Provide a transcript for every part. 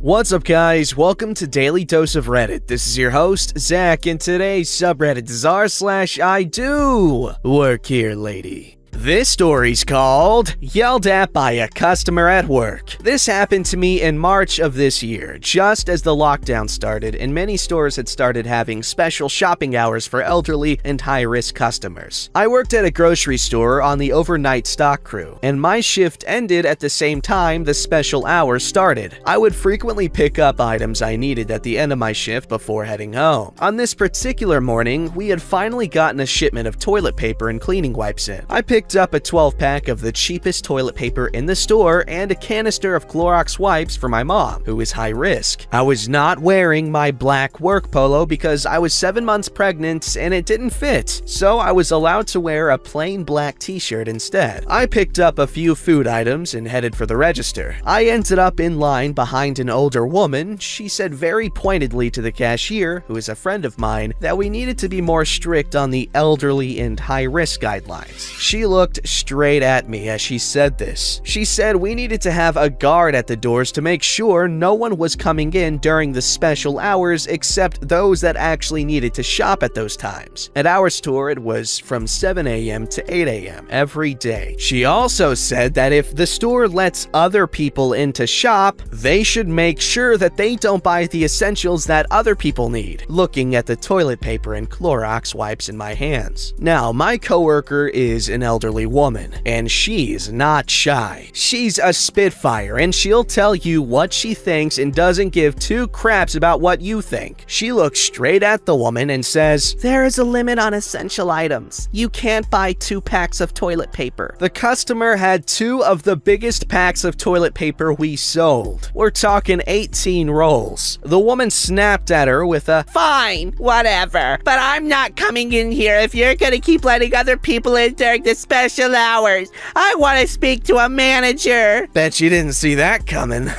What's up, guys? Welcome to Daily Dose of Reddit. This is your host, Zach, and today's subreddit is r/IDoWorkHereLady. This story's called Yelled At by a Customer at Work. This happened to me in March of this year, just as the lockdown started and many stores had started having special shopping hours for elderly and high-risk customers. I worked at a grocery store on the overnight stock crew, and my shift ended at the same time the special hours started. I would frequently pick up items I needed at the end of my shift before heading home. On this particular morning, we had finally gotten a shipment of toilet paper and cleaning wipes in. I picked up a 12-pack of the cheapest toilet paper in the store and a canister of Clorox wipes for my mom, who is high risk. I was not wearing my black work polo because I was 7 months pregnant and it didn't fit, so I was allowed to wear a plain black t-shirt instead. I picked up a few food items and headed for the register. I ended up in line behind an older woman. She said very pointedly to the cashier, who is a friend of mine, that we needed to be more strict on the elderly and high-risk guidelines. She looked straight at me as she said this. She said we needed to have a guard at the doors to make sure no one was coming in during the special hours except those that actually needed to shop at those times. At our store, it was from 7 a.m. to 8 a.m. every day. She also said that if the store lets other people in to shop, they should make sure that they don't buy the essentials that other people need. Looking at the toilet paper and Clorox wipes in my hands. Now, my coworker is an elderly woman, and she's not shy. She's a spitfire, and she'll tell you what she thinks and doesn't give two craps about what you think. She looks straight at the woman and says, "There is a limit on essential items. You can't buy 2 packs of toilet paper." The customer had 2 of the biggest packs of toilet paper we sold. We're talking 18 rolls. The woman snapped at her with a, "Fine, whatever, but I'm not coming in here if you're gonna keep letting other people in during the special hours. I want to speak to a manager." Bet you didn't see that coming.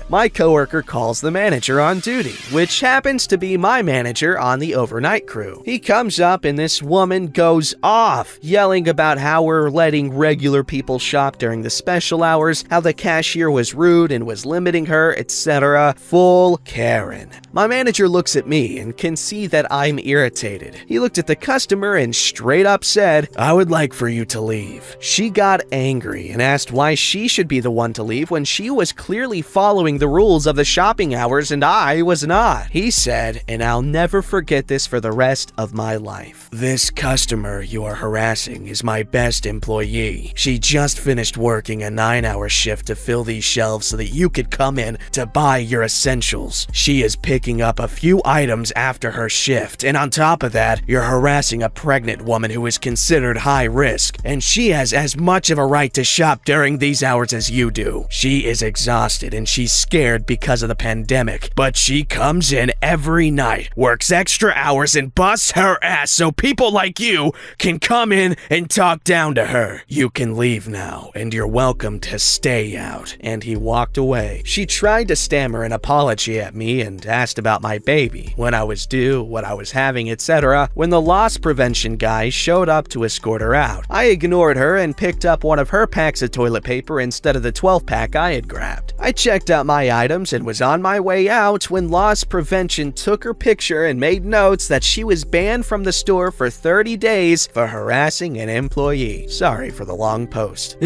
My coworker calls the manager on duty, which happens to be my manager on the overnight crew. He comes up and this woman goes off, yelling about how we're letting regular people shop during the special hours, how the cashier was rude and was limiting her, etc. Full Karen. My manager looks at me and can see that I'm irritated. He looked at the customer and straight up said, "I would like for you to leave." She got angry and asked why she should be the one to leave when she was clearly following the rules of the shopping hours and I was not. He said, and I'll never forget this for the rest of my life, "This customer you are harassing is my best employee. She just finished working a 9-hour shift to fill these shelves so that you could come in to buy your essentials. She is picking up a few items after her shift, and on top of that, you're harassing a pregnant woman who is considered high risk, and she has as much of a right to shop during these hours as you do. She is exhausted and she's scared because of the pandemic, but she comes in every night, works extra hours, and busts her ass so people like you can come in and talk down to her. You can leave now, and you're welcome to stay out." And he walked away. She tried to stammer an apology at me and asked about my baby, when I was due, what I was having, etc. when the loss prevention guy showed up to escort her out. I ignored her and picked up one of her packs of toilet paper instead of the 12-pack I had grabbed. I checked out my items and was on my way out when loss prevention took her picture and made notes that she was banned from the store for 30 days for harassing an employee. Sorry for the long post.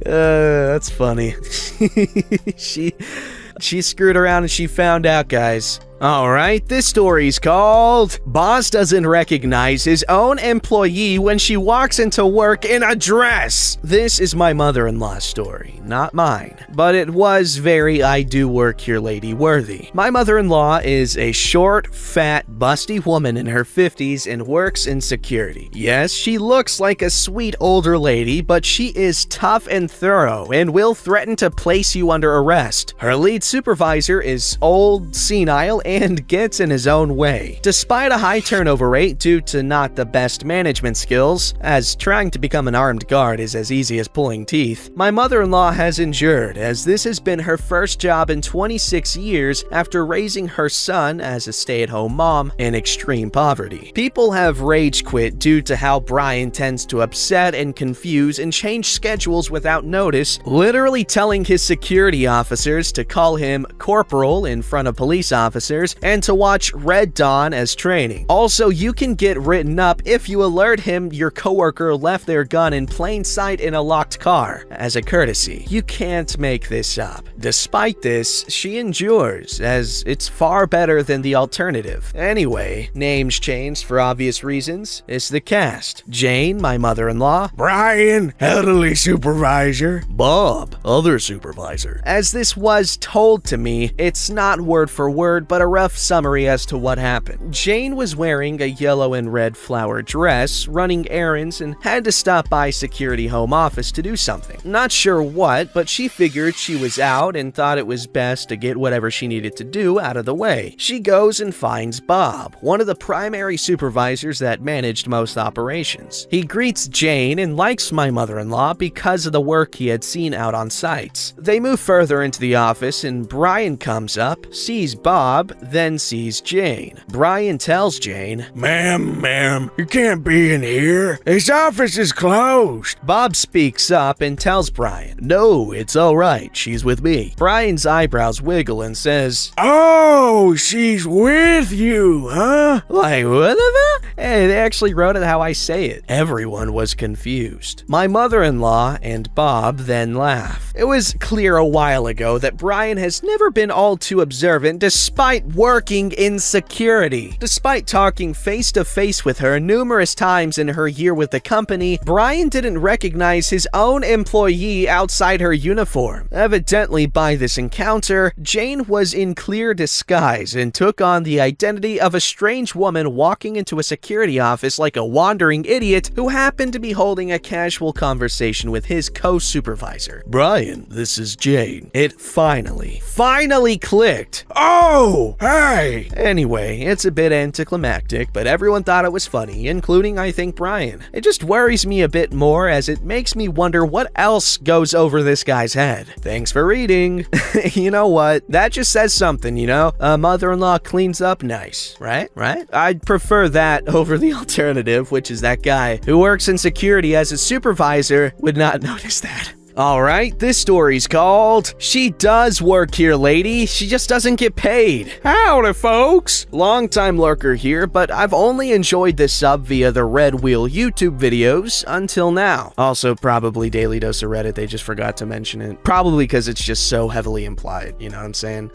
That's funny. She screwed around and she found out, guys. Alright, this story's called Boss Doesn't Recognize His Own Employee When She Walks Into Work in a Dress. This is my mother-in-law's story, not mine, but it was very IDoWorkHereLady worthy. My mother-in-law is a short, fat, busty woman in her 50s and works in security. Yes, she looks like a sweet older lady, but she is tough and thorough and will threaten to place you under arrest. Her lead supervisor is old, senile, and gets in his own way. Despite a high turnover rate due to not the best management skills, as trying to become an armed guard is as easy as pulling teeth, my mother-in-law has endured, as this has been her first job in 26 years after raising her son as a stay-at-home mom in extreme poverty. People have rage quit due to how Brian tends to upset and confuse and change schedules without notice, literally telling his security officers to call him corporal in front of police officers and to watch Red Dawn as training. Also, you can get written up if you alert him your coworker left their gun in plain sight in a locked car. As a courtesy, you can't make this up. Despite this, she endures, as it's far better than the alternative. Anyway, names changed for obvious reasons. It's the cast. Jane, my mother-in-law. Brian, elderly supervisor. Bob, other supervisor. As this was told to me, it's not word for word, but a rough summary as to what happened. Jane was wearing a yellow and red flower dress, running errands, and had to stop by security home office to do something. Not sure what, but she figured she was out and thought it was best to get whatever she needed to do out of the way. She goes and finds Bob, one of the primary supervisors that managed most operations. He greets Jane and likes my mother-in-law because of the work he had seen out on sites. They move further into the office and Brian comes up, sees Bob, then sees Jane. Brian tells Jane, Ma'am, you can't be in here. This office is closed. Bob speaks up and tells Brian, no, it's alright, she's with me. Brian's eyebrows wiggle and says, Oh, she's with you, huh? like, what the fuck? Hey, they actually wrote it how I say it. Everyone was confused. My mother-in-law and Bob then laugh. It was clear a while ago that Brian has never been all too observant despite working in security. Despite talking face-to-face with her numerous times in her year with the company, Brian didn't recognize his own employee outside her uniform. Evidently, by this encounter, Jane was in clear disguise and took on the identity of a strange woman walking into a security office like a wandering idiot who happened to be holding a casual conversation with his co-supervisor. Brian, this is Jane. It finally clicked. Oh, hey. Anyway, it's a bit anticlimactic, but everyone thought it was funny, including, I think, Brian. It just worries me a bit more as it makes me wonder what else goes over this guy's head. Thanks for reading. You know what? That just says something, you know? A mother-in-law cleans up nice, right? I'd prefer that over the alternative, which is that guy who works in security as a supervisor would not notice that. Alright, this story's called She Does Work Here, Lady. She just doesn't get paid. Howdy, folks. Long-time lurker here, but I've only enjoyed this sub via the Red Wheel YouTube videos until now. Also, probably Daily Dose of Reddit, they just forgot to mention it. Probably because it's just so heavily implied, you know what I'm saying?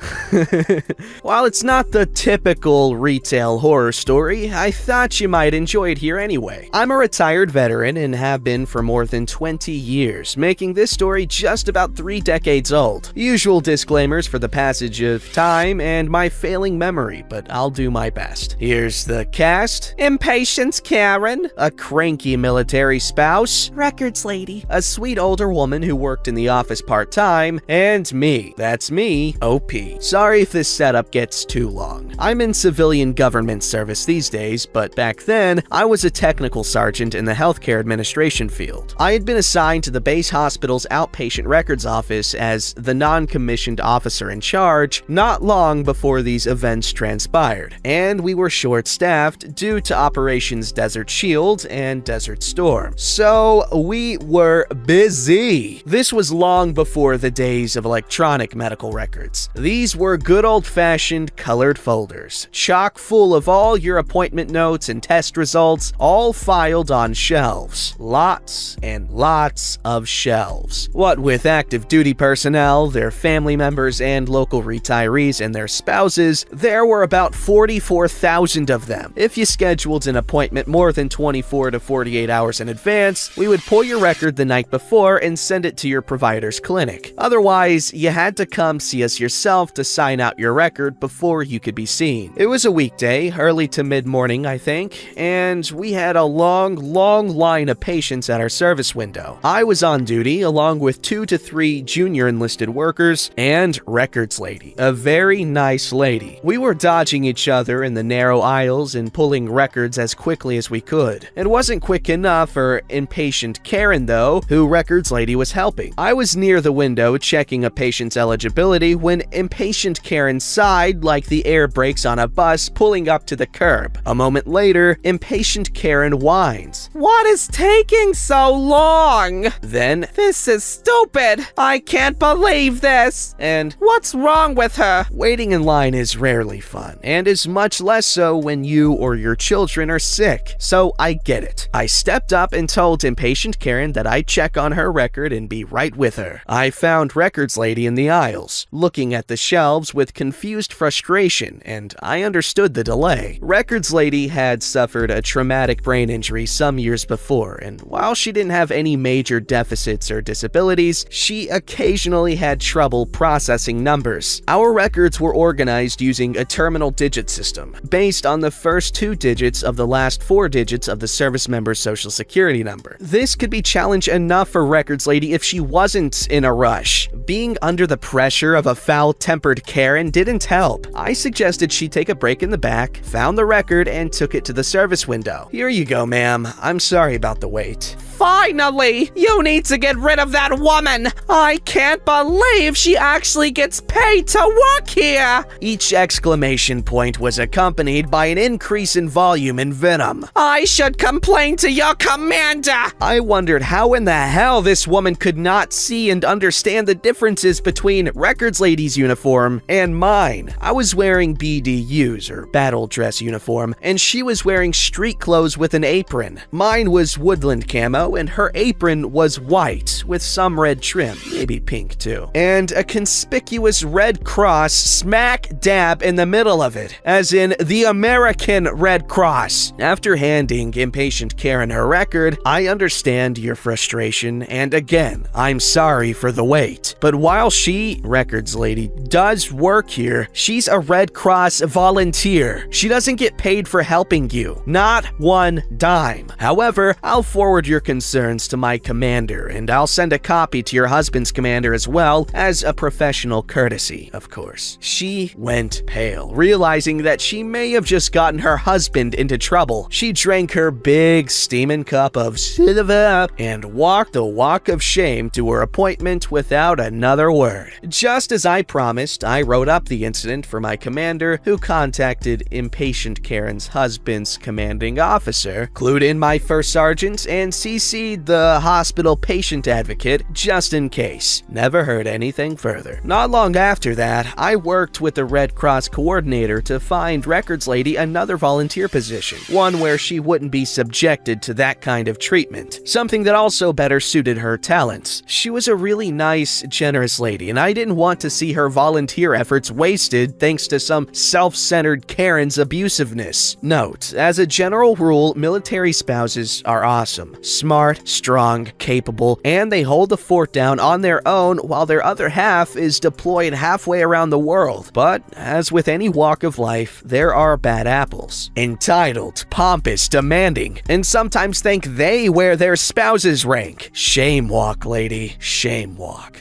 While it's not the typical retail horror story, I thought you might enjoy it here anyway. I'm a retired veteran and have been for more than 20 years, making this story just about 3 decades old. Usual disclaimers for the passage of time and my failing memory, but I'll do my best. Here's the cast. Impatience Karen, a cranky military spouse, records lady, a sweet older woman who worked in the office part-time, and me. That's me, OP. Sorry if this setup gets too long. I'm in civilian government service these days, but back then, I was a technical sergeant in the healthcare administration field. I had been assigned to the base hospital's outpatient records office as the non-commissioned officer in charge not long before these events transpired, and we were short-staffed due to Operations Desert Shield and Desert Storm. So we were busy. This was long before the days of electronic medical records. These were good old-fashioned colored folders, chock full of all your appointment notes and test results, all filed on shelves. Lots and lots of shelves. What with active duty personnel, their family members, and local retirees and their spouses, there were about 44,000 of them. If you scheduled an appointment more than 24 to 48 hours in advance, we would pull your record the night before and send it to your provider's clinic. Otherwise, you had to come see us yourself to sign out your record before you could be seen. It was a weekday, early to mid-morning, I think, and we had a long line of patients at our service window. I was on duty along along with 2 to 3 junior enlisted workers, and Records Lady, a very nice lady. We were dodging each other in the narrow aisles and pulling records as quickly as we could. It wasn't quick enough for impatient Karen though, who Records Lady was helping. I was near the window checking a patient's eligibility when impatient Karen sighed like the air brakes on a bus pulling up to the curb. A moment later, impatient Karen whines. What is taking so long? Then, This is stupid. I can't believe this. and What's wrong with her? waiting in line is rarely fun, and is much less so when you or your children are sick, so I get it. I stepped up and told impatient Karen that I'd check on her record and be right with her. I found Records Lady in the aisles, looking at the shelves with confused frustration, and I understood the delay. Records Lady had suffered a traumatic brain injury some years before, and while she didn't have any major deficits or disabilities, she occasionally had trouble processing numbers. Our records were organized using a terminal digit system, based on the first 2 digits of the last 4 digits of the service member's social security number. This could be challenge enough for Records Lady if she wasn't in a rush. Being under the pressure of a foul-tempered Karen didn't help. I suggested she take a break in the back, found the record, and took it to the service window. Here you go, ma'am. I'm sorry about the wait. Finally! You need to get rid of that woman! I can't believe she actually gets paid to work here! Each exclamation point was accompanied by an increase in volume and venom. I should complain to your commander! I wondered how in the hell this woman could not see and understand the differences between Records Lady's uniform and mine. I was wearing BDUs, or battle dress uniform, and she was wearing street clothes with an apron. Mine was woodland camo, and her apron was white with some red trim, maybe pink too, and a conspicuous red cross smack dab in the middle of it, as in the American Red Cross. After handing impatient Karen her record, I understand your frustration, and again, I'm sorry for the wait. But while she, Records Lady, does work here, she's a Red Cross volunteer. She doesn't get paid for helping you, not one dime. However, I'll forward your concerns to my commander, and I'll send a copy to your husband's commander as well, as a professional courtesy, of course. She went pale, realizing that she may have just gotten her husband into trouble. She drank her big steaming cup of silver and walked the walk of shame to her appointment without another word. Just as I promised, I wrote up the incident for my commander, who contacted impatient Karen's husband's commanding officer, clued in my first sergeant, and CC'd the hospital patient advocate just in case. Never heard anything further. Not long after that, I worked with the Red Cross coordinator to find Records Lady another volunteer position, one where she wouldn't be subjected to that kind of treatment, something that also better suited her talents. She was a really nice, generous lady, and I didn't want to see her volunteer efforts wasted thanks to some self-centered Karen's abusiveness. Note, as a general rule, military spouses are awesome, smart, strong, capable, and they hold the fort down on their own while their other half is deployed halfway around the world. But, as with any walk of life, there are bad apples. Entitled, pompous, demanding, and sometimes think they wear their spouse's rank. Shame walk, lady. Shame walk.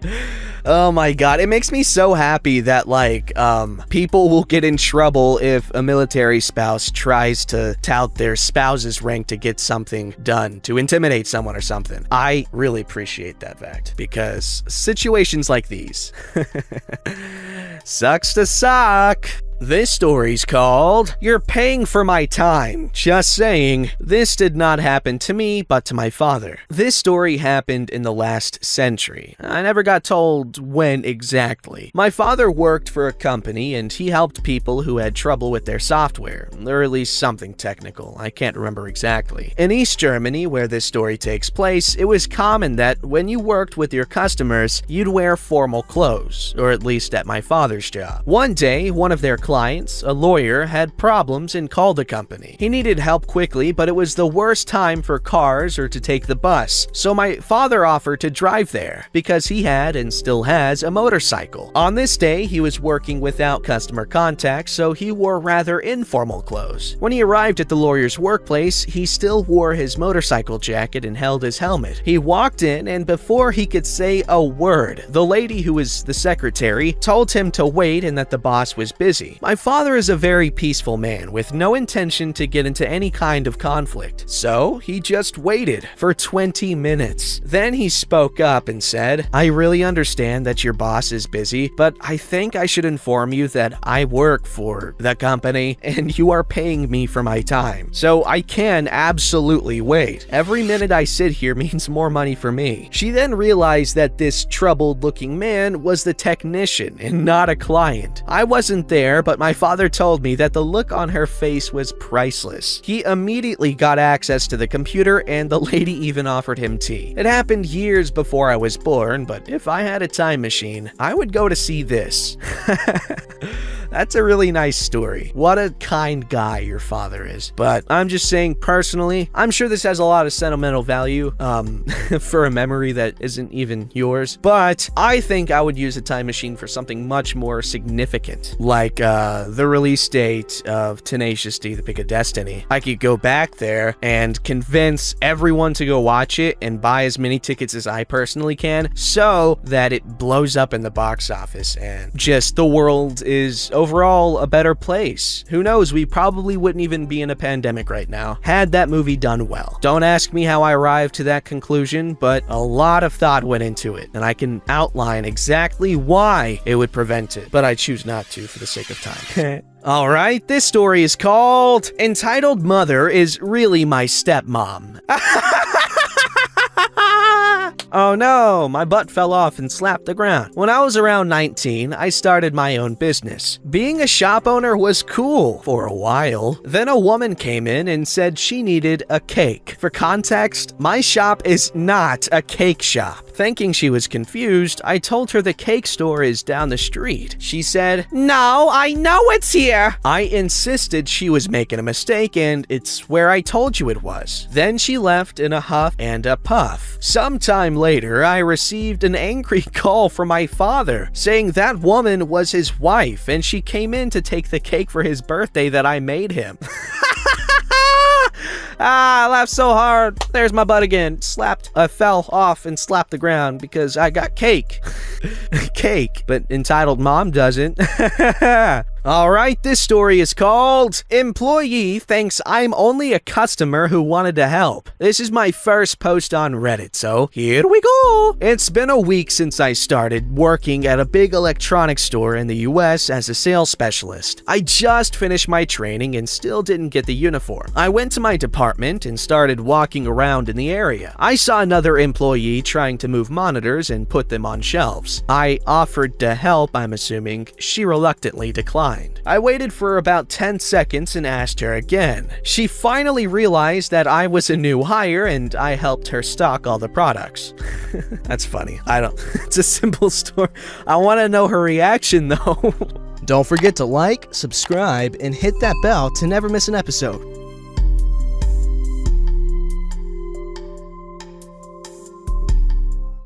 Oh my god, it makes me so happy that, people will get in trouble if a military spouse tries to tout their spouse's rank to get something done, to intimidate someone or something. I really appreciate that fact, because situations like these sucks to suck. This story's called You're Paying for My Time. Just saying, this did not happen to me, but to my father. This story happened in the last century. I never got told when exactly. My father worked for a company and he helped people who had trouble with their software, or at least something technical. I can't remember exactly. In East Germany, where this story takes place, it was common that when you worked with your customers, you'd wear formal clothes, or at least at my father's job. One day, one of their clients, a lawyer, had problems and called the company. He needed help quickly, but it was the worst time for cars or to take the bus, so my father offered to drive there because he had and still has a motorcycle. On this day, he was working without customer contact, so he wore rather informal clothes. When he arrived at the lawyer's workplace, he still wore his motorcycle jacket and held his helmet. He walked in, and before he could say a word, the lady who was the secretary told him to wait and that the boss was busy. My father is a very peaceful man with no intention to get into any kind of conflict, so he just waited for 20 minutes. Then he spoke up and said, "I really understand that your boss is busy, but I think I should inform you that I work for the company and you are paying me for my time, so I can absolutely wait. Every minute I sit here means more money for me." She then realized that this troubled-looking man was the technician and not a client. I wasn't there, but my father told me that the look on her face was priceless. He immediately got access to the computer and the lady even offered him tea. It happened years before I was born, but if I had a time machine, I would go to see this. That's a really nice story. What a kind guy your father is. But I'm just saying personally, I'm sure this has a lot of sentimental value for a memory that isn't even yours. But I think I would use a time machine for something much more significant, like the release date of Tenacious D, The Pick of Destiny. I could go back there and convince everyone to go watch it and buy as many tickets as I personally can so that it blows up in the box office and just the world is overall a better place. Who knows, we probably wouldn't even be in a pandemic right now had that movie done well. Don't ask me how I arrived to that conclusion, but a lot of thought went into it, and I can outline exactly why it would prevent it, but I choose not to for the sake of time. Alright, this story is called Entitled Mother is Really My Stepmom. Oh no, my butt fell off and slapped the ground. When I was around 19, I started my own business. Being a shop owner was cool for a while. Then a woman came in and said she needed a cake. For context, my shop is not a cake shop. Thinking she was confused, I told her the cake store is down the street. She said, "No, I know it's here." I insisted she was making a mistake and it's where I told you it was. Then she left in a huff and a puff. Sometime later, I received an angry call from my father saying that woman was his wife and she came in to take the cake for his birthday that I made him. I laughed so hard. There's my butt again. I fell off and slapped the ground because I got cake. Cake, but entitled mom doesn't. Alright, this story is called Employee Thinks I'm Only a Customer Who Wanted to Help. This is my first post on Reddit, so here we go. It's been a week since I started working at a big electronics store in the US as a sales specialist. I just finished my training and still didn't get the uniform. I went to my department and started walking around in the area. I saw another employee trying to move monitors and put them on shelves. I offered to help, I'm assuming. She reluctantly declined. I waited for about 10 seconds and asked her again. She finally realized that I was a new hire and I helped her stock all the products. That's funny. It's a simple story. I want to know her reaction though. Don't forget to like, subscribe, and hit that bell to never miss an episode.